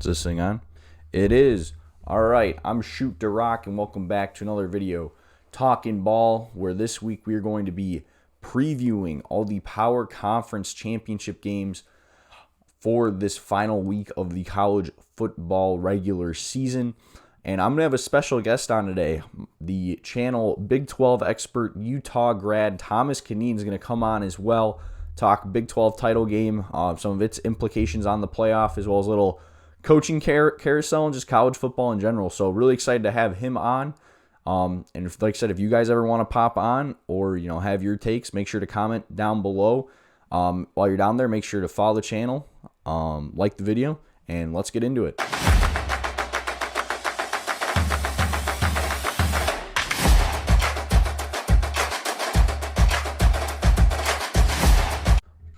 Is this thing on? It is. All right, I'm DaRock, and welcome back to another video, Talking Ball, where this week we are going to be previewing all the Power Conference Championship games for this final week of the college football regular season. And I'm going to have a special guest on today. The channel Big 12 expert, Utah grad, Tom Conneen is going to come on as well, talk Big 12 title game, some of its implications on the playoff, as well as a little coaching carousel and just college football in general. So really excited to have him on. And like I said, if you guys ever want to pop on or have your takes, make sure to comment down below. While you're down there, make sure to follow the channel, like the video, and let's get into it.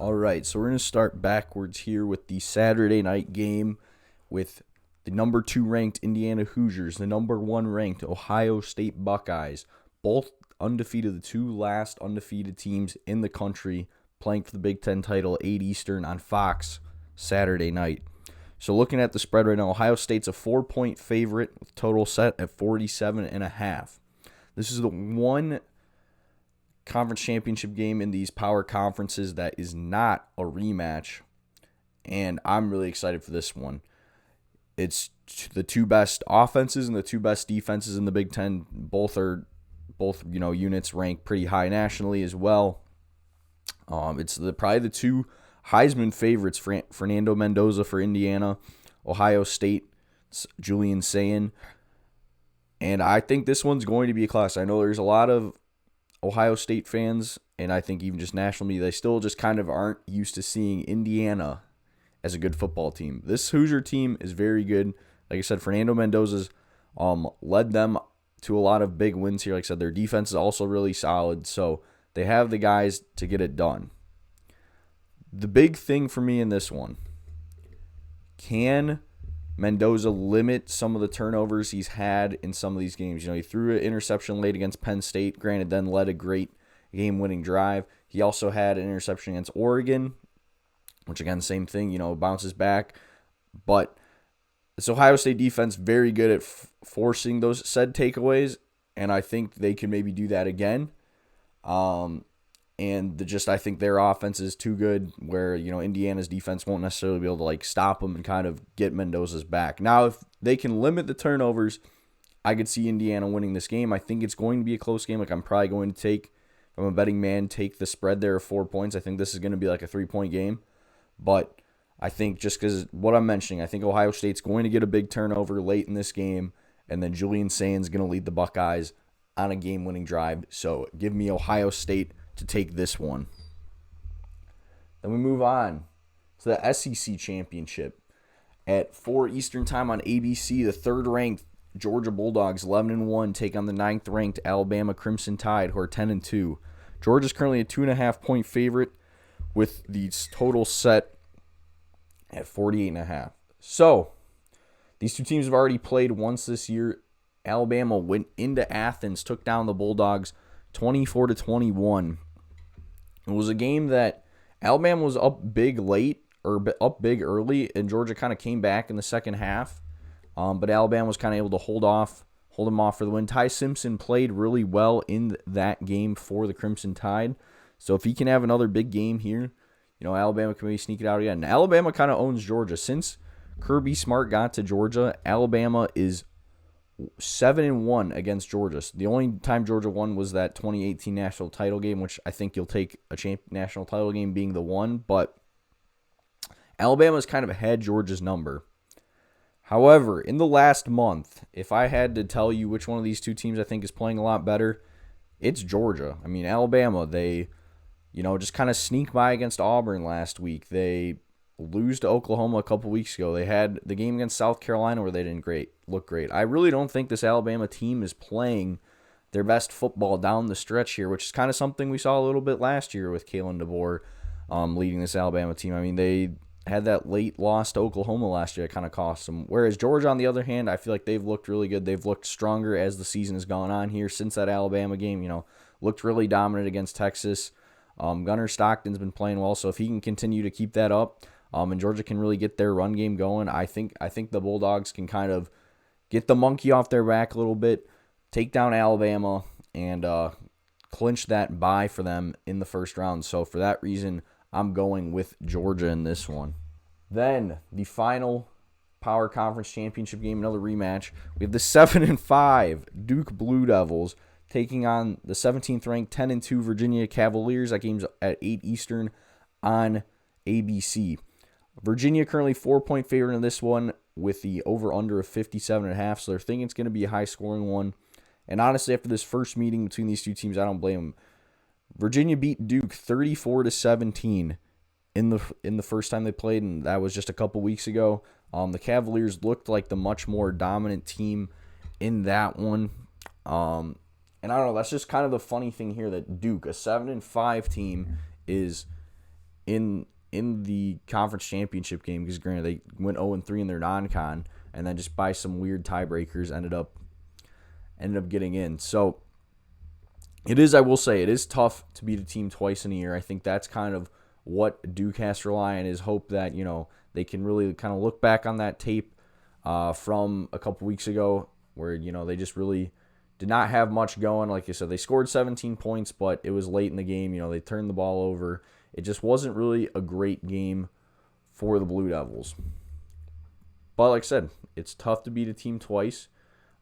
All right, so we're going to start backwards here with the Saturday night game with the number 2 ranked Indiana Hoosiers, the number 1 ranked Ohio State Buckeyes, both undefeated, the two last undefeated teams in the country, playing for the Big Ten title, 8 Eastern on Fox Saturday night. So looking at the spread right now, Ohio State's a 4-point favorite with total set at 47.5. This is the one conference championship game in these power conferences that is not a rematch, and I'm really excited for this one. It's the two best offenses and the two best defenses in the Big Ten. Both units ranked pretty high nationally as well. It's probably the two Heisman favorites, Fernando Mendoza for Indiana, Ohio State, Julian Sayin. And I think this one's going to be a class. I know there's a lot of Ohio State fans, and I think even just national media, they still just kind of aren't used to seeing Indiana as a good football team. This Hoosier team is very good. Like I said, Fernando Mendoza's led them to a lot of big wins here. Like I said, their defense is also really solid, so they have the guys to get it done. The big thing for me in this one, can Mendoza limit some of the turnovers he's had in some of these games? He threw an interception late against Penn State, granted then led a great game-winning drive. He also had an interception against Oregon, which again, same thing, bounces back. But this Ohio State defense, very good at forcing those said takeaways, and I think they can maybe do that again. I think their offense is too good where, Indiana's defense won't necessarily be able to stop them and kind of get Mendoza's back. Now, if they can limit the turnovers, I could see Indiana winning this game. I think it's going to be a close game. I'm probably going to take, if I'm a betting man, take the spread there of 4 points. I think this is going to be a 3-point game. But I think just because what I'm mentioning, I think Ohio State's going to get a big turnover late in this game, and then Julian Sayin's going to lead the Buckeyes on a game-winning drive. So give me Ohio State to take this one. Then we move on to the SEC Championship. At 4 Eastern time on ABC, the third-ranked Georgia Bulldogs, 11-1, take on the 9th-ranked Alabama Crimson Tide, who are 10-2. Georgia's currently a 2.5-point favorite, with the total set at 48.5. So, these two teams have already played once this year. Alabama went into Athens, took down the Bulldogs 24-21. It was a game that Alabama was up big late, or up big early, and Georgia kind of came back in the second half. But Alabama was kind of able to hold them off for the win. Ty Simpson played really well in that game for the Crimson Tide. So if he can have another big game here, Alabama can maybe sneak it out again. Alabama kind of owns Georgia. Since Kirby Smart got to Georgia, Alabama is 7-1 against Georgia. So the only time Georgia won was that 2018 national title game, which I think you'll take a national title game being the one. But Alabama's kind of had Georgia's number. However, in the last month, if I had to tell you which one of these two teams I think is playing a lot better, it's Georgia. I mean, Alabama, they just kind of sneak by against Auburn last week. They lose to Oklahoma a couple weeks ago. They had the game against South Carolina where they didn't look great. I really don't think this Alabama team is playing their best football down the stretch here, which is kind of something we saw a little bit last year with Kalen DeBoer leading this Alabama team. I mean, they had that late loss to Oklahoma last year that kind of cost them. Whereas Georgia, on the other hand, I feel like they've looked really good. They've looked stronger as the season has gone on here since that Alabama game. Looked really dominant against Texas. Gunnar Stockton's been playing well, so if he can continue to keep that up, And Georgia can really get their run game going. I think the Bulldogs can kind of get the monkey off their back a little bit, take down Alabama, and clinch that bye for them in the first round. So for that reason, I'm going with Georgia in this one. Then the final Power Conference Championship game, another rematch. We have the 7-5 Duke Blue Devils taking on the 17th ranked 10-2 Virginia Cavaliers. That game's at 8 Eastern on ABC. Virginia currently 4-point favorite in this one with the over-under of 57.5, so they're thinking it's going to be a high-scoring one. And honestly, after this first meeting between these two teams, I don't blame them. Virginia beat Duke 34-17 in the first time they played, and that was just a couple weeks ago. The Cavaliers looked like the much more dominant team in that one. And I don't know, that's just kind of the funny thing here that Duke, a 7-5 team, is in the conference championship game, because granted they went 0-3 in their non-con, and then just by some weird tiebreakers ended up getting in. So I will say, it is tough to beat a team twice in a year. I think that's kind of what Duke has to rely on, is hope that, they can really kind of look back on that tape from a couple weeks ago where, they just really did not have much going. Like I said, they scored 17 points, but it was late in the game. They turned the ball over. It just wasn't really a great game for the Blue Devils. But like I said, it's tough to beat a team twice.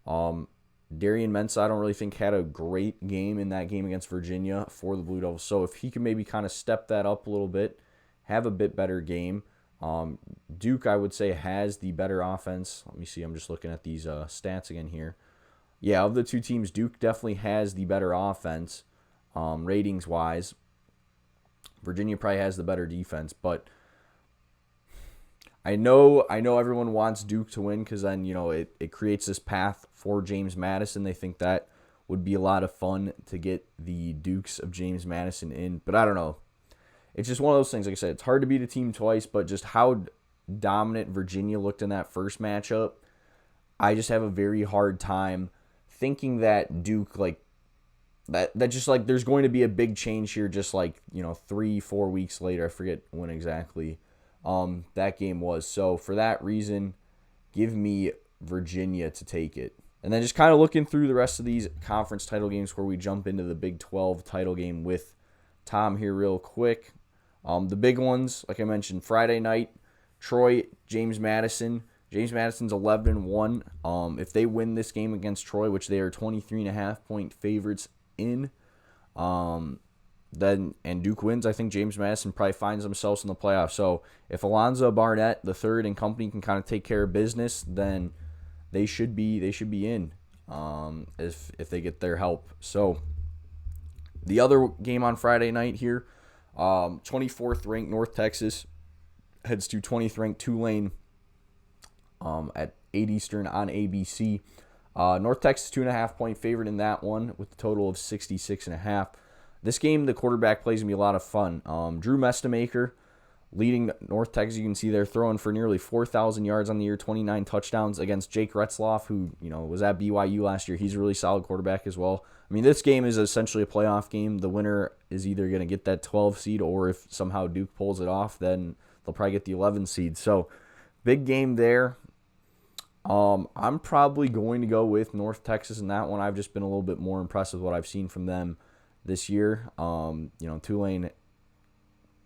Darian Mensah, I don't really think had a great game in that game against Virginia for the Blue Devils. So if he can maybe kind of step that up a little bit, have a bit better game. Duke, I would say, has the better offense. Let me see. I'm just looking at these stats again here. Yeah, of the two teams, Duke definitely has the better offense, ratings-wise. Virginia probably has the better defense, but I know everyone wants Duke to win because then, it creates this path for James Madison. They think that would be a lot of fun to get the Dukes of James Madison in, but I don't know. It's just one of those things. Like I said, it's hard to beat a team twice, but just how dominant Virginia looked in that first matchup, I just have a very hard time thinking that Duke, that just there's going to be a big change here, just 3-4 weeks later. I forget when exactly that game was. So for that reason, give me Virginia to take it. And then just kind of looking through the rest of these conference title games where we jump into the Big 12 title game with Tom here real quick. The big ones, like I mentioned, Friday night, Troy, James Madison. James Madison's 11-1. If they win this game against Troy, which they are 23.5-point favorites in, and Duke wins, I think James Madison probably finds themselves in the playoffs. So if Alonzo Barnett the third and company can kind of take care of business, then they should be in if they get their help. So the other game on Friday night here, 24th ranked North Texas heads to 20th ranked Tulane at 8 Eastern on ABC. North Texas 2.5-point favorite in that one with a total of 66.5. This game, the quarterback plays going to be a lot of fun. Drew Mestamaker leading North Texas. You can see they're throwing for nearly 4,000 yards on the year, 29 touchdowns against Jake Retzloff, who was at BYU last year. He's a really solid quarterback as well. I mean, this game is essentially a playoff game. The winner is either going to get that 12 seed, or if somehow Duke pulls it off, then they'll probably get the 11 seed. So, big game there. I'm probably going to go with North Texas in that one. I've just been a little bit more impressed with what I've seen from them this year. Tulane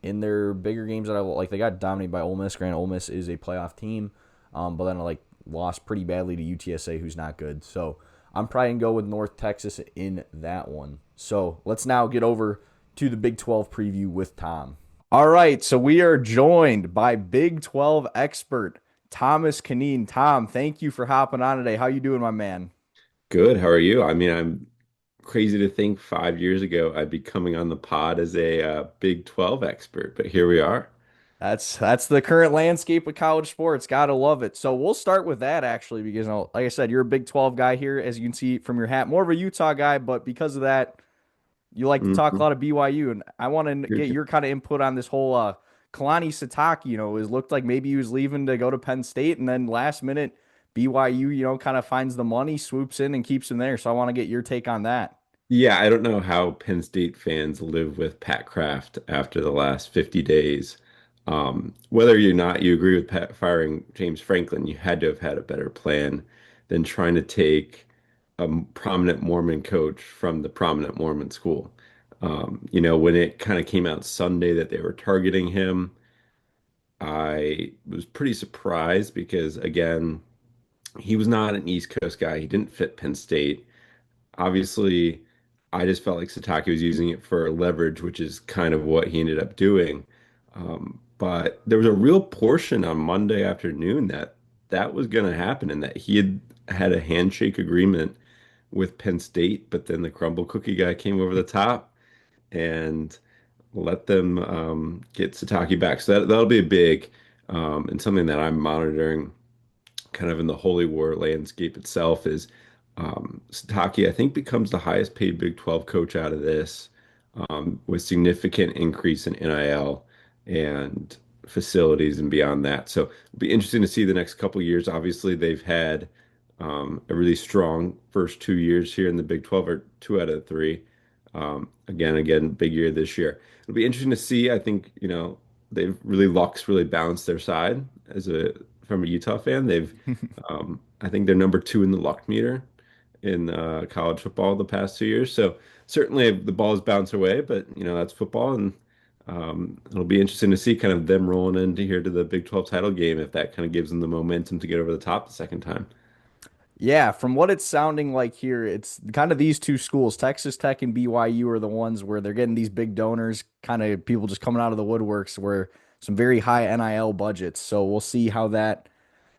in their bigger games that they got dominated by Ole Miss. Granted, Ole Miss is a playoff team, but then lost pretty badly to UTSA, who's not good. So I'm probably going to go with North Texas in that one. So let's now get over to the Big 12 preview with Tom. All right, so we are joined by Big 12 expert Thomas Conneen. Tom, thank you for hopping on today. How you doing, my man? Good. How are you? I mean, I'm crazy to think 5 years ago I'd be coming on the pod as a Big 12 expert, but here we are. That's the current landscape of college sports. Gotta love it. So we'll start with that actually, because like I said, you're a Big 12 guy here, as you can see from your hat. More of a Utah guy, but because of that, you like to talk a Mhm. lot of BYU, and I want to You're get your kind of input on this whole Kalani Sitake. It looked like maybe he was leaving to go to Penn State, and then last minute BYU, kind of finds the money, swoops in, and keeps him there. So I want to get your take on that. Yeah, I don't know how Penn State fans live with Pat Kraft after the last 50 days. Whether or not you agree with firing James Franklin, you had to have had a better plan than trying to take a prominent Mormon coach from the prominent Mormon school. When it kind of came out Sunday that they were targeting him, I was pretty surprised because, again, he was not an East Coast guy. He didn't fit Penn State. Obviously, I just felt like Satake was using it for leverage, which is kind of what he ended up doing. But there was a real portion on Monday afternoon that that was going to happen and that he had had a handshake agreement with Penn State, but then the crumble cookie guy came over the top and let them get Satake back. So that'll be a big and something that I'm monitoring kind of in the holy war landscape itself is Satake, I think, becomes the highest paid Big 12 coach out of this with significant increase in NIL and facilities and beyond that. So it'll be interesting to see the next couple of years. Obviously, they've had a really strong first 2 years here in the Big 12, or two out of three. Again, big year this year. It'll be interesting to see. I think, they've really Luck's really balanced their side as a from a Utah fan. I think they're number two in the luck meter in college football the past 2 years. So certainly the balls bounce away, but that's football, and it'll be interesting to see kind of them rolling into here to the Big 12 title game if that kind of gives them the momentum to get over the top the second time. Yeah, from what it's sounding like here, it's kind of these two schools, Texas Tech and BYU, are the ones where they're getting these big donors, kind of people just coming out of the woodworks, where some very high NIL budgets. So we'll see how that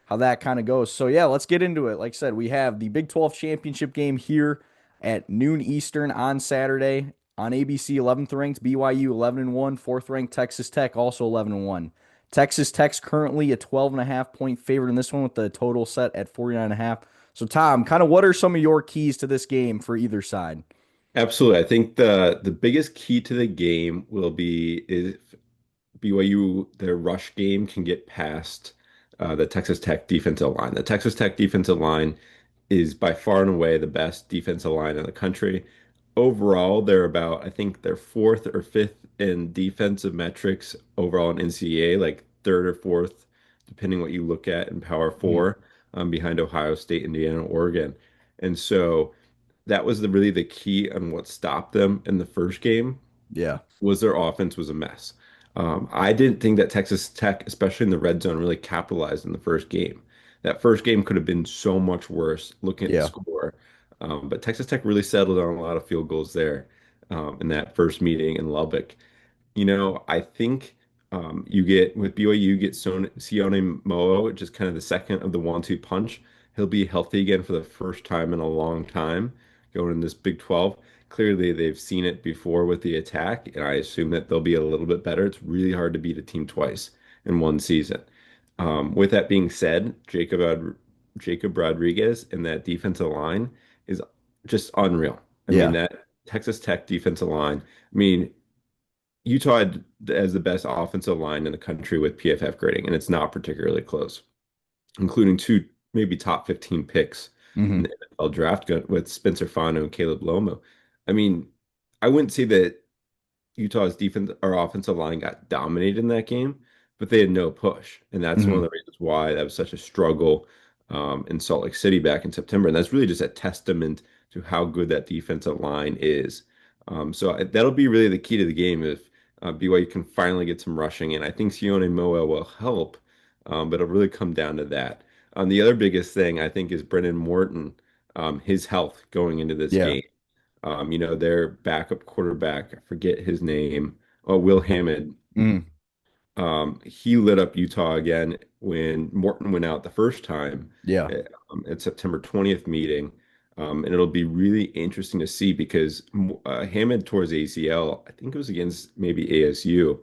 kind of goes. So yeah, let's get into it. Like I said, we have the Big 12 championship game here at noon Eastern on Saturday on ABC. 11th ranked BYU 11 and 1, fourth ranked Texas Tech also 11 and 1. Texas Tech's currently a 12.5 point favorite in this one with the total set at 49.5. So Tom, kind of what are some of your keys to this game for either side? Absolutely. I think the biggest key to the game will be if BYU, their rush game can get past the Texas Tech defensive line. The Texas Tech defensive line is by far and away the best defensive line in the country. Overall, I think they're fourth or fifth in defensive metrics overall in NCAA, like third or fourth, depending what you look at in Power Mhm. Four, behind Ohio State, Indiana, Oregon. And so that was really the key on what stopped them in the first game Yeah. was their offense was a mess. I didn't think that Texas Tech, especially in the red zone, really capitalized in the first game. That first game could have been so much worse looking at the Yeah. score. But Texas Tech really settled on a lot of field goals there in that first meeting in Lubbock. I think you get with BYU, you get Sione Moa, just kind of the second of the 1-2 punch. He'll be healthy again for the first time in a long time going in this Big 12. Clearly, they've seen it before with the attack, and I assume that they'll be a little bit better. It's really hard to beat a team twice in one season. With that being said, Jacob Rodriguez and that defensive line is just unreal. I mean, Yeah. that Texas Tech defensive line. I mean, Utah has the best offensive line in the country with PFF grading, and it's not particularly close, including two maybe top 15 picks in the Hmm. NFL draft with Spencer Fano and Caleb Lomo. I mean, I wouldn't say that Utah's defense or offensive line got dominated in that game, but they had no push. And that's one of the Hmm. reasons why that was such a struggle in Salt Lake City back in September. And that's really just a testament to how good that defensive line is. That'll be really the key to the game if BYU can finally get some rushing. And I think Sione Moa will help, but it'll really come down to that. The other biggest thing I think is Brennan Morton, his health going into this Yeah. game. Their backup quarterback, I forget his name. Oh, Will Hammond. Mm. He lit up Utah again when Morton went out the first time Yeah. at September 20th meeting. And it'll be really interesting to see because Hammond tore his ACL, I think it was against maybe ASU.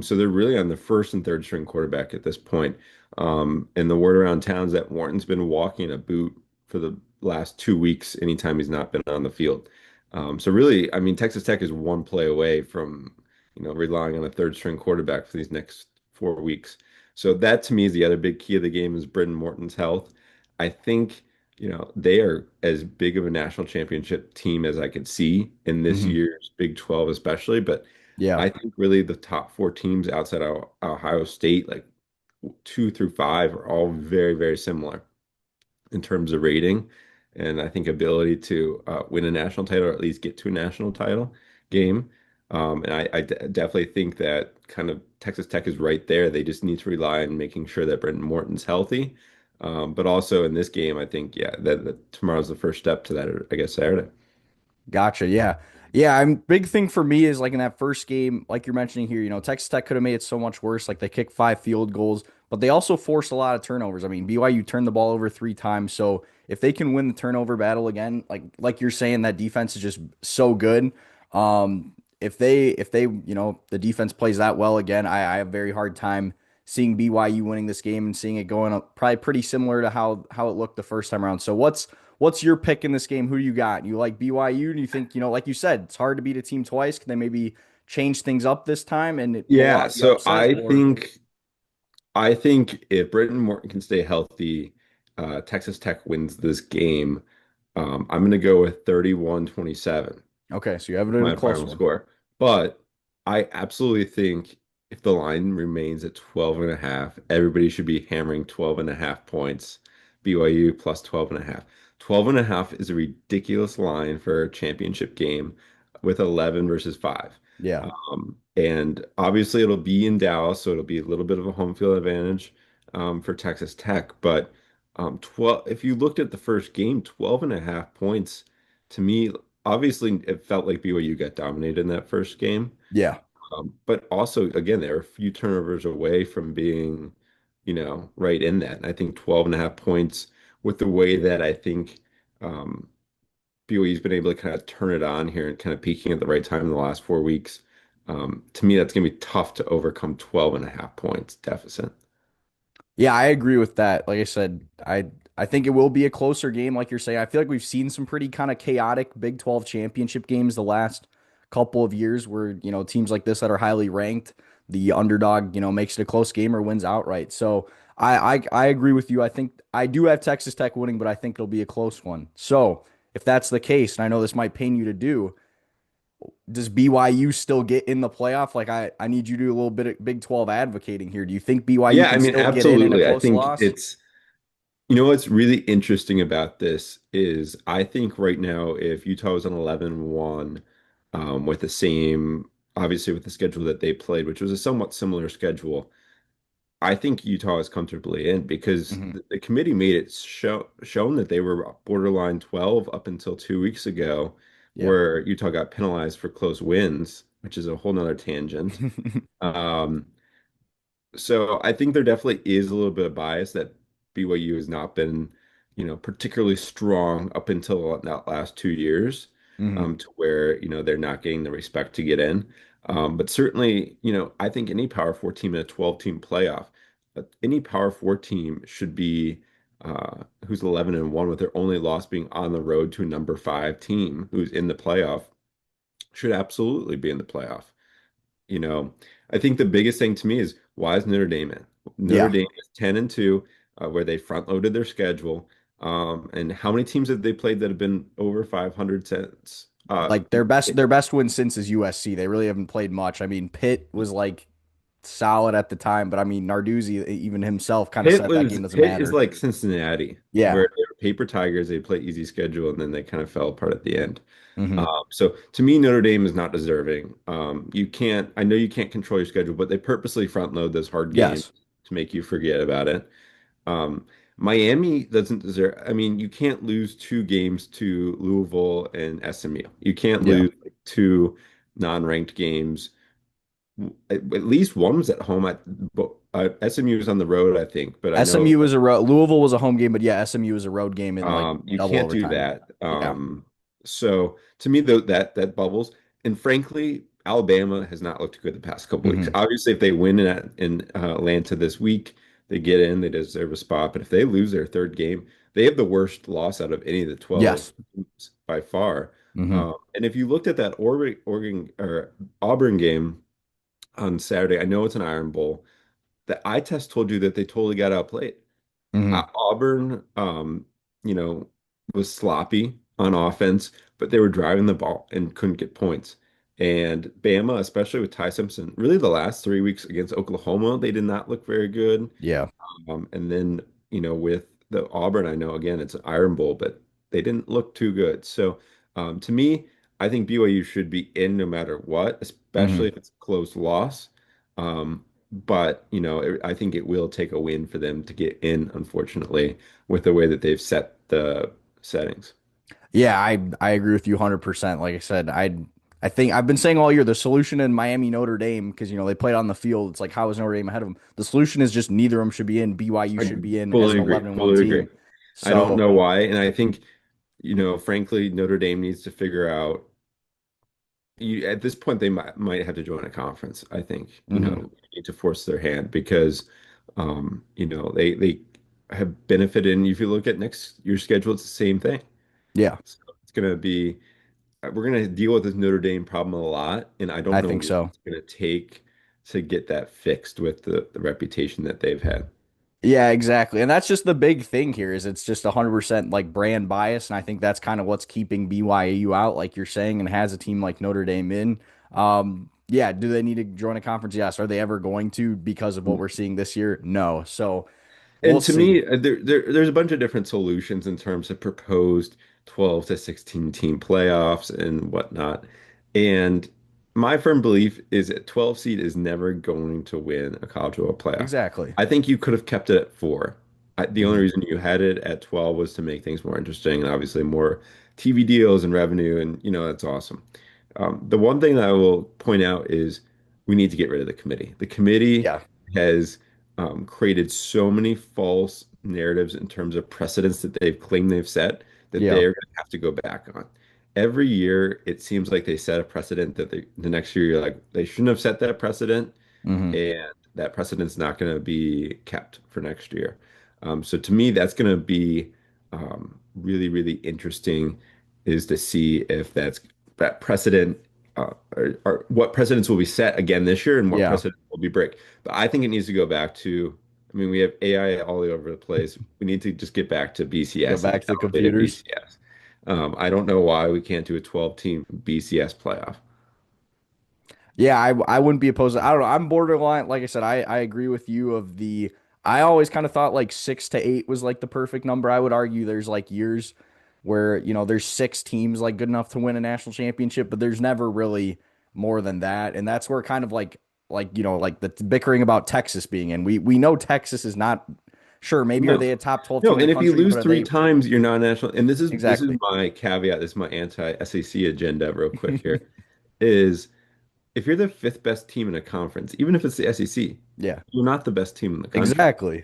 So they're really on the first and third string quarterback at this point. And the word around town is that Morton's been walking a boot for the last 2 weeks anytime he's not been on the field. So really, I mean, Texas Tech is one play away from relying on a third string quarterback for these next 4 weeks. So that to me is the other big key of the game is Brendan Morton's health. I think, they are as big of a national championship team as I could see in this Hmm. year's Big 12, especially. But Yeah. I think really the top four teams outside of Ohio State, like 2 through 5, are all very, very similar in terms of rating, and I think ability to win a national title or at least get to a national title game. And definitely think that kind of Texas Tech is right there. They just need to rely on making sure that Brenton Morton's healthy. But also in this game, I think, yeah, that tomorrow's the first step to that, or I guess Saturday. Gotcha. Yeah. Yeah. I'm big thing for me is like in that first game, like you're mentioning here, Texas Tech could have made it so much worse. Like they kicked 5 field goals, but they also forced a lot of turnovers. I mean, BYU turned the ball over 3 times. So if they can win the turnover battle again, like you're saying, that defense is just so good. If the defense plays that well again, I have a very hard time seeing BYU winning this game and seeing it going up probably pretty similar to how it looked the first time around. So what's your pick in this game? Who do you got? You like BYU? Do you think, like you said, it's hard to beat a team twice? Can they maybe change things up this time and pull Yeah, off the so upset? Or I think if Brenton Morton can stay healthy, Texas Tech wins this game. I'm going to go with 31-27. okay, so you have it in a My close final one. score. But I absolutely think if the line remains at 12 and a half, everybody should be hammering 12 and a half points. BYU plus 12 and a half. 12 and a half is a ridiculous line for a championship game with 11 versus 5. Yeah, And obviously it'll be in Dallas, so it'll be a little bit of a home field advantage for Texas Tech. But 12, if you looked at the first game, 12 and a half points to me, obviously it felt like BYU got dominated in that first game. yeah, But also, again, they're a few turnovers away from being, right in that. And I think 12 and a half points with the way that I think BYU's been able to kind of turn it on here and kind of peaking at the right time in the last 4 weeks. To me, that's going to be tough to overcome 12 and a half points deficit. yeah. I agree with that. Like I said, I think it will be a closer game, like you're saying. I feel like we've seen some pretty kind of chaotic Big 12 championship games the last couple of years, where teams like this that are highly ranked, the underdog, makes it a close game or wins outright. So I agree with you. I think I do have Texas Tech winning, but I think it'll be a close one. So if that's the case, and I know this might pain you to do, does BYU still get in the playoff? Like I need you to do a little bit of Big 12 advocating here. Do you think BYU Yeah, I can mean, still get in a absolutely. I close think loss? what's really interesting about this is I think right now, if Utah was on 11-1, with the same, obviously with the schedule that they played, which was a somewhat similar schedule, I think Utah is comfortably in because Hmm. the committee made it shown that they were borderline 12 up until 2 weeks ago, Yeah. where Utah got penalized for close wins, which is a whole nother tangent. Um, so I think there definitely is a little bit of bias that BYU has not been, particularly strong up until that last 2 years, Hmm. to where, they're not getting the respect to get in. But certainly, I think any Power Four team in a 12-team playoff, any Power Four team should be who's 11-1 with their only loss being on the road to a number 5 team who's in the playoff should absolutely be in the playoff. You know, I think the biggest thing to me is why is Notre Dame in? Notre Yeah. Dame is 10-2, where they front loaded their schedule. And how many teams have they played that have been over 500 since? Like their best win since is USC. They really haven't played much. I mean, Pitt was like solid at the time, but I mean Narduzzi even himself kind of said that game doesn't Pitt is matter. like Cincinnati, Yeah. where they were paper tigers. They play easy schedule, and then they kind of fell apart at the end. Hmm. So to me, Notre Dame is not deserving. I know you can't control your schedule, but they purposely front load those hard games Yes. to make you forget about it. Um, Miami doesn't deserve. I mean, you can't lose 2 games to Louisville and SMU. You can't Yeah. lose 2 non-ranked games. At least one was at home. SMU was on the road, I think, but I know SMU was a road. Louisville was a home game, but yeah, SMU was a road game in like you double can't do overtime. that. Yeah. So to me, though, that bubbles. And frankly, Alabama has not looked good the past couple weeks. Hmm. Obviously, if they win in Atlanta this week, they get in. They deserve a spot. But if they lose their third game, they have the worst loss out of any of the 12 Yes. teams by far. Hmm. And if you looked at that Oregon or Auburn game on Saturday, I know it's an Iron Bowl. The eye test told you that they totally got outplayed. Hmm. Auburn, you know, was sloppy on offense, but they were driving the ball and couldn't get points. And Bama, especially with Ty Simpson, really the last 3 weeks against Oklahoma, they did not look very good. Yeah. And then, with the Auburn, I know again it's an Iron Bowl, but they didn't look too good. So to me, I think BYU should be in no matter what, especially Hmm. if it's a close loss. But I think it will take a win for them to get in, unfortunately, with the way that they've set the settings. Yeah, I agree with you 100%. Like I said, I think I've been saying all year the solution in Miami Notre Dame because they played on the field. It's like how is Notre Dame ahead of them? The solution is just neither of them should be in. BYU I should be in as fully an agree, 11-1 fully agree. team. I don't So, know why, and I think, frankly, Notre Dame needs to figure out. At this point, they might have to join a conference. I think, mhm. need to force their hand because, they have benefited. And if you look at next year's schedule, it's the same thing. Yeah, So it's going to be, we're going to deal with this Notre Dame problem a lot, and I don't I know think what so. it's going to take to get that fixed with the reputation that they've had. Yeah, exactly. And that's just the big thing here is it's just 100% like brand bias. And I think that's kind of what's keeping BYU out, like you're saying, and has a team like Notre Dame in. Yeah, do they need to join a conference? Yes. Are they ever going to because of what we're seeing this year? No. So we'll And to see. me, there's a bunch of different solutions in terms of proposed 12 to 16 team playoffs and whatnot. And my firm belief is that 12 seed is never going to win a college football playoff. Exactly. I think you could have kept it at four. The only Hmm. reason you had it at 12 was to make things more interesting and obviously more TV deals and revenue. And, that's awesome. The one thing that I will point out is we need to get rid of the committee. The committee Yeah. has created so many false narratives in terms of precedents that they've claimed they've set that Yeah. they're going to have to go back on. Every year, it seems like they set a precedent that the next year you're like, they shouldn't have set that precedent, Hmm. and that precedent's not going to be kept for next year. So to me, that's going to be really, really interesting is to see if that precedent or what precedents will be set again this year and what Yeah. precedent will be break. But I think it needs to go back to, I mean, we have AI all over the place. We need to just get back to Go BCS and back the to the elevated computers. BCS. I don't know why we can't do a 12-team BCS playoff. Yeah, I wouldn't be opposed. I don't know. I'm borderline. Like I said, I agree with you of the I always kind of thought like 6 to 8 was like the perfect number. I would argue there's like years where, there's 6 teams like good enough to win a national championship, but there's never really more than that. And that's where kind of like the bickering about Texas being in. We know Texas is not sure, maybe are No. they a top 12 No, team in the and if you country, but lose are three they times, you're not national. And this is exactly? my caveat, this is my anti-SEC agenda real quick here, is if you're the fifth best team in a conference, even if it's the SEC, Yeah, you're not the best team in the country. exactly.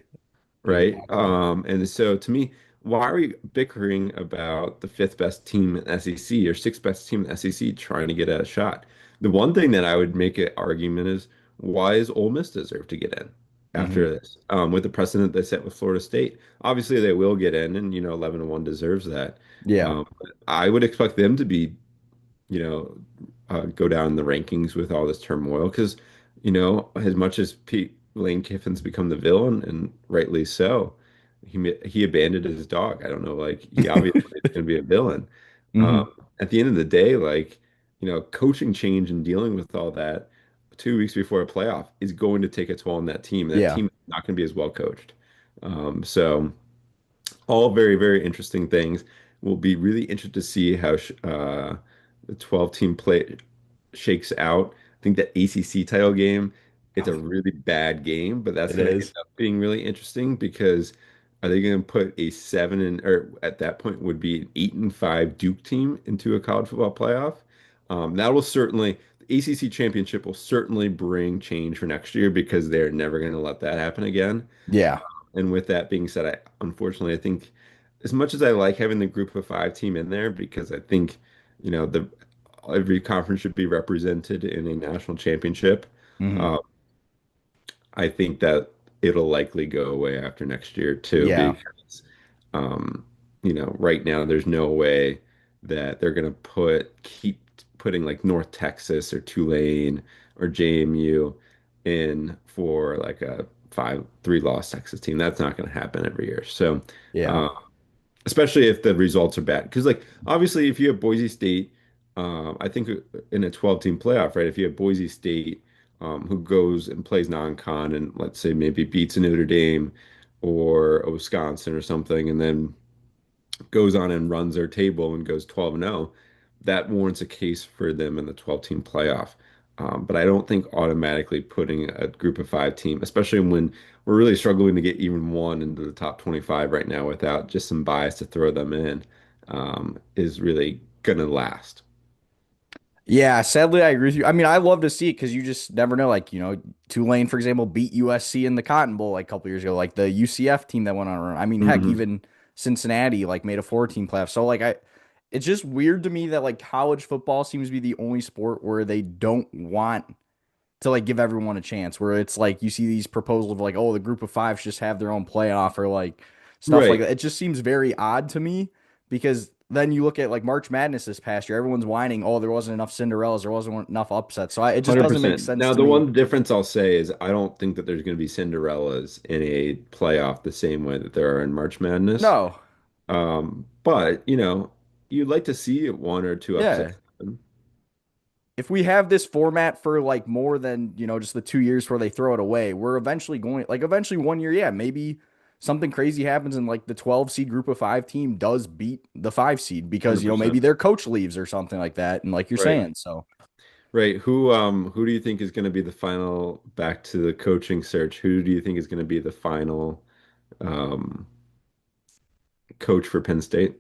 Right? Exactly. And so to me, why are we bickering about the fifth best team in SEC or sixth best team in SEC trying to get a shot? The one thing that I would make an argument is why is Ole Miss deserve to get in Hmm. after this? With the precedent they set with Florida State, obviously they will get in, and 11-1 deserves that. Yeah. But I would expect them to be you know, go down in the rankings with all this turmoil. Because, as much as Lane Kiffin's become the villain, and rightly so, he abandoned his dog. I don't know, like he obviously is going to be a villain. Hmm. At the end of the day, like, coaching change and dealing with all that 2 weeks before a playoff is going to take a toll on that team. That Yeah. team is not going to be as well coached. So all very, very interesting things. We'll be really interested to see how the 12-team play shakes out. I think the ACC title game, it's a really bad game, but that's It going to end is. up being really interesting because are they going to put a seven and or at that point would be an 8-5 Duke team into a college football playoff? That will certainly the ACC championship will certainly bring change for next year because they're never going to let that happen again. Yeah. And with that being said, I think as much as I like having the group of five team in there because I think, the every conference should be represented in a national championship. Hmm. Uh, I think that it'll likely go away after next year too, Yeah. because right now there's no way that they're gonna keep putting like North Texas or Tulane or JMU in for like a 3 loss Texas team. That's not gonna happen every year. So Yeah. uh, especially if the results are bad. Because like obviously if you have Boise State, I think in a 12-team playoff, right? If you have Boise State, who goes and plays non-con and let's say maybe beats a Notre Dame or a Wisconsin or something, and then goes on and runs their table and goes 12 and 0, that warrants a case for them in the 12-team playoff. But I don't think automatically putting a group of five team, especially when we're really struggling to get even one into the top 25 right now without just some bias to throw them in, is really going to last. Yeah, sadly, I agree with you. I mean, I love to see it because you just never know. Like, Tulane, for example, beat USC in the Cotton Bowl like a couple years ago. Like the UCF team that went on a run. I mean, heck, Hmm. even Cincinnati like made a 14 playoff. So like, it's just weird to me that like college football seems to be the only sport where they don't want to like give everyone a chance. Where it's like you see these proposals of like, oh, the group of five should just have their own playoff or like stuff like Right. that. It just seems very odd to me because then you look at like March Madness this past year, everyone's whining, oh, there wasn't enough Cinderellas, there wasn't enough upsets. So it just doesn't make 100%. sense Now, to the me. one difference I'll say is I don't think that there's going to be Cinderellas in a playoff the same way that there are in March Madness. No, But, you'd like to see one or two yeah. upsets happen. If we have this format for like more than, just the 2 years where they throw it away, we're eventually going, like, eventually one year, yeah, maybe something crazy happens and like the 12 seed group of five team does beat the five seed because, maybe 100%. their coach leaves or something like that. And like you're Right. saying, so Right. Who do you think is going to be the final, back to the coaching search? Who do you think is going to be the final um coach for Penn State?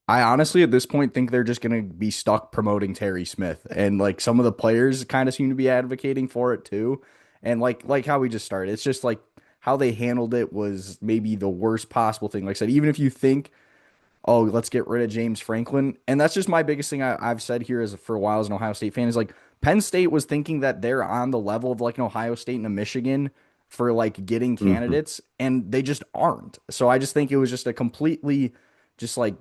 I honestly at this point think they're just going to be stuck promoting Terry Smith. And like some of the players kind of seem to be advocating for it too. And like how we just started, it's just like how they handled it was maybe the worst possible thing. Like I said, even if you think oh, let's get rid of James Franklin. And that's just my biggest thing I've said here as for a while as an Ohio State fan is like Penn State was thinking that they're on the level of like an Ohio State and a Michigan for like getting Hmm. candidates, and they just aren't. So I just think it was just a completely just like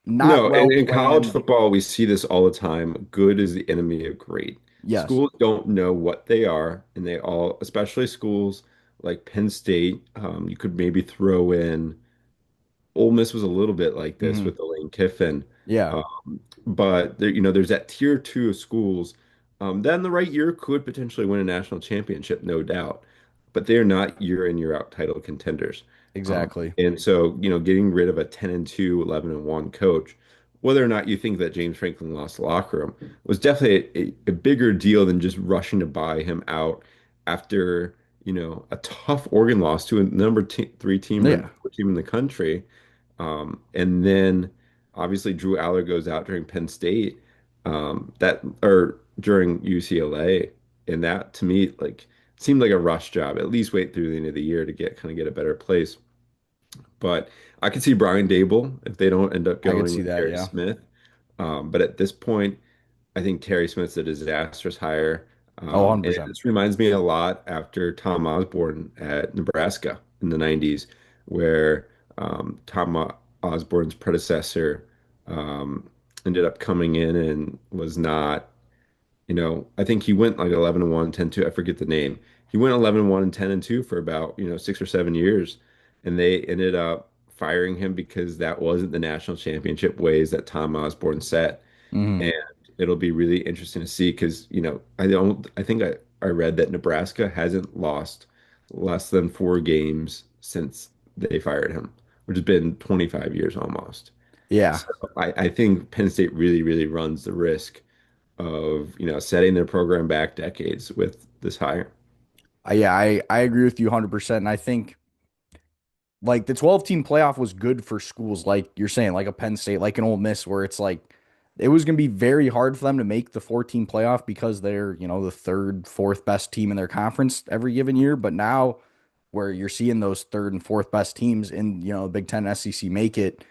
not No, well in college planned. football, we see this all the time. Good is the enemy of great. Yes. Schools don't know what they are, and they all, especially schools like Penn State, you could maybe throw in. Ole Miss was a little bit like this Hmm. with Lane Kiffin. Yeah. But there's that tier two of schools that in the right year could potentially win a national championship, no doubt. But they're not year in, year out title contenders. Exactly. And so, getting rid of a 10 and 2, 11 and 1 coach, whether or not you think that James Franklin lost the locker room, was definitely a bigger deal than just rushing to buy him out after, a tough Oregon loss to a number three team or Yeah. four team in the country. And then obviously Drew Aller goes out during Penn State, that or during UCLA, and that to me like seemed like a rush job. At least wait through the end of the year to get a better place. But I could see Brian Dable if they don't end up I could going see with that. Terry Yeah. Smith. But at this point, I think Terry Smith's a disastrous hire. Oh, And 100%. this reminds me a lot after Tom Osborne at Nebraska in the 90s, where Tom Osborne's predecessor ended up coming in and was not, I think he went like 11 and 1, 10-2. I forget the name. He went 11 and 1 and 10 and 2 for about, 6 or 7 years. And they ended up firing him because that wasn't the national championship ways that Tom Osborne set. Hmm. And it'll be really interesting to see because, I think I read that Nebraska hasn't lost less than 4 games since they fired him, which has been 25 years almost. Yeah. So I think Penn State really, really runs the risk of, setting their program back decades with this hire. I agree with you 100%. And I think like the 12 team playoff was good for schools like you're saying, like a Penn State, like an Ole Miss, where it's like it was going to be very hard for them to make the 14 playoff because they're, the third, fourth best team in their conference every given year. But now, where you're seeing those third and fourth best teams in, Big Ten, SEC make it,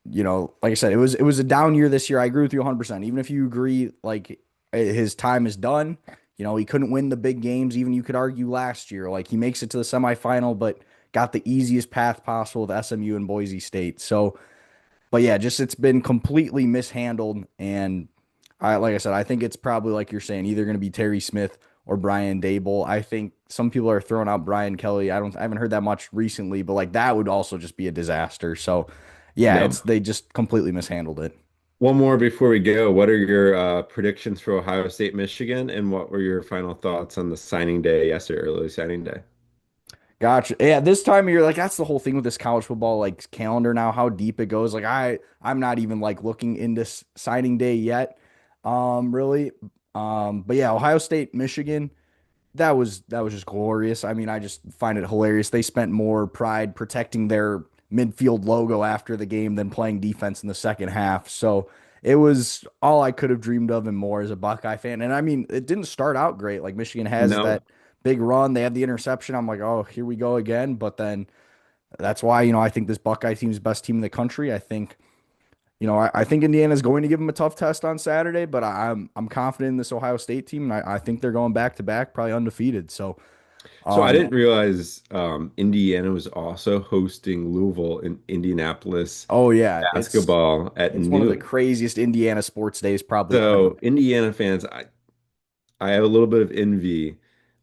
like I said, it was a down year this year. I agree with you 100%. Even if you agree, like his time is done, he couldn't win the big games. Even you could argue last year, like he makes it to the semifinal, but got the easiest path possible with SMU and Boise State. So, but yeah, just it's been completely mishandled. And like I said, I think it's probably like you're saying, either going to be Terry Smith or Brian Dable. I think some people are throwing out Brian Kelly. I haven't heard that much recently, but like that would also just be a disaster. So yeah, No, they just completely mishandled it. One more before we go. What are your predictions for Ohio State, Michigan, and what were your final thoughts on the signing day yesterday, early signing day? Gotcha. Yeah, this time of year, like that's the whole thing with this college football like calendar now, how deep it goes. Like I'm not even like looking into signing day yet, really. But yeah, Ohio State, Michigan. That was just glorious. I mean, I just find it hilarious. They spent more pride protecting their midfield logo after the game than playing defense in the second half. So it was all I could have dreamed of and more as a Buckeye fan. And I mean, it didn't start out great. Like Michigan has No. that big run. They have the interception. I'm like, oh, here we go again. But then that's why, I think this Buckeye team is the best team in the country. I think I think Indiana's going to give them a tough test on Saturday, but I'm confident in this Ohio State team, and I think they're going back to back, probably undefeated. So, So I um, didn't realize Indiana was also hosting Louisville in Indianapolis oh yeah, basketball at it's one of the noon. craziest Indiana sports days probably ever. So Indiana fans, I have a little bit of envy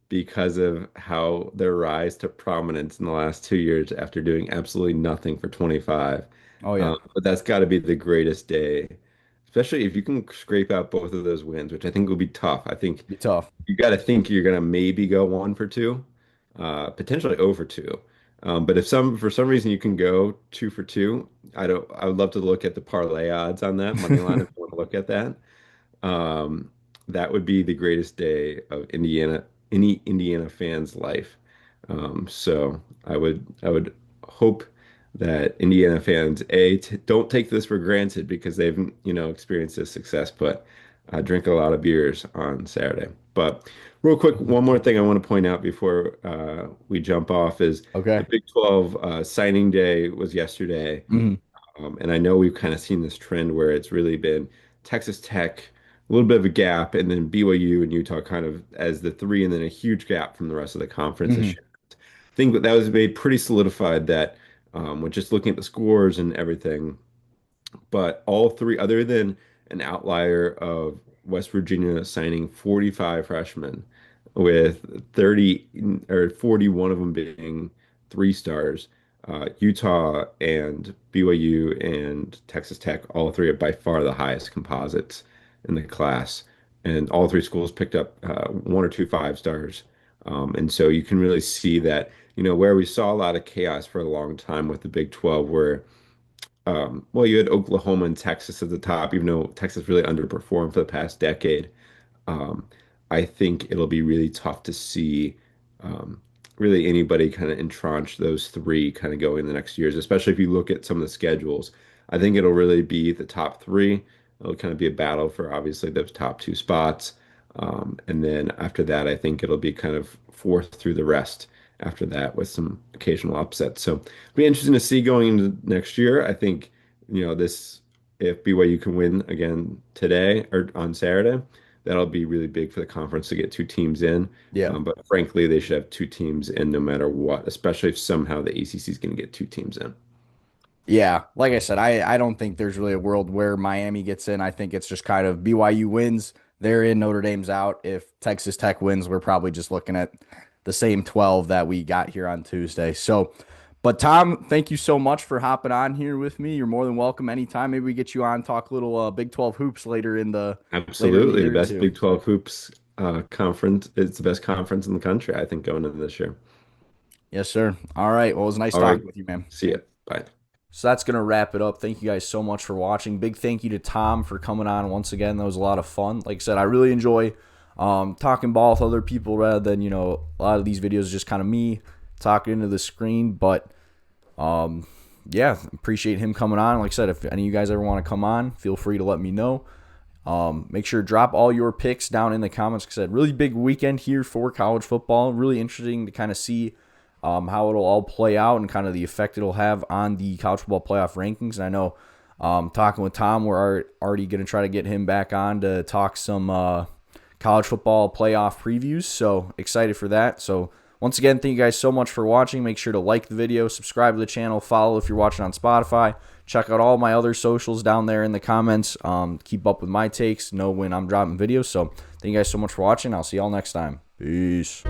because of how their rise to prominence in the last 2 years after doing absolutely nothing for 25. Oh yeah, But that's got to be the greatest day, especially if you can scrape out both of those wins, which I think will be tough. I think be tough. you got to think you're going to maybe go 1 for 2, potentially 0 for 2. But if for some reason you can go 2 for 2, I would love to look at the parlay odds on that money line if you want to look at that. Um, that would be the greatest day of any Indiana fan's life. So I would hope that Indiana fans, t don't take this for granted because they've, experienced this success, but drink a lot of beers on Saturday. But real quick, one more thing I want to point out before we jump off is the Okay. Big 12 signing day was yesterday. Mhm. And I know we've kind of seen this trend where it's really been Texas Tech, a little bit of a gap, and then BYU and Utah kind of as the three, and then a huge gap from the rest of the conference this Mhm. year. I think that was made pretty solidified that with just looking at the scores and everything, but all three, other than an outlier of West Virginia signing 45 freshmen, with 30 or 41 of them being 3 stars, Utah and BYU and Texas Tech, all three are by far the highest composites in the class. And all three schools picked up 1 or 2 5 stars. And so you can really see that, where we saw a lot of chaos for a long time with the Big 12, where well, you had Oklahoma and Texas at the top, even though Texas really underperformed for the past decade. Um, I think it'll be really tough to see um, really anybody kind of entrench those three kind of going in the next years, especially if you look at some of the schedules. I think it'll really be the top three. It'll kind of be a battle for obviously those top 2 spots. And then after that, I think it'll be kind of fourth through the rest after that with some occasional upsets. So it'll be interesting to see going into next year. I think, this if BYU can win again today or on Saturday, that'll be really big for the conference to get 2 teams in. Yeah. But frankly, they should have 2 teams in no matter what, especially if somehow the ACC is going to get 2 teams in. Yeah, like I said, I don't think there's really a world where Miami gets in. I think it's just kind of BYU wins, they're in, Notre Dame's out. If Texas Tech wins, we're probably just looking at the same 12 that we got here on Tuesday. So, but Tom, thank you so much for hopping on here with me. You're more than welcome anytime. Maybe we get you on, talk a little Big 12 hoops later in the Absolutely. The year best too. Big 12 hoops conference. It's the best conference in the country, I think, going into this year. Yes, sir. All right. Well, it was nice All right. talking with you, man. See ya. Bye. So that's going to wrap it up. Thank you guys so much for watching. Big thank you to Tom for coming on once again. That was a lot of fun. Like I said, I really enjoy talking ball with other people rather than, a lot of these videos is just kind of me talking into the screen. But yeah, appreciate him coming on. Like I said, if any of you guys ever want to come on, feel free to let me know. Make sure to drop all your picks down in the comments. Like I said, really big weekend here for college football. Really interesting to kind of see how it'll all play out and kind of the effect it'll have on the college football playoff rankings. And I know talking with Tom, we're already going to try to get him back on to talk some college football playoff previews. So excited for that. So once again, thank you guys so much for watching. Make sure to like the video, subscribe to the channel, follow if you're watching on Spotify. Check out all my other socials down there in the comments. Keep up with my takes, know when I'm dropping videos. So thank you guys so much for watching. I'll see y'all next time. Peace.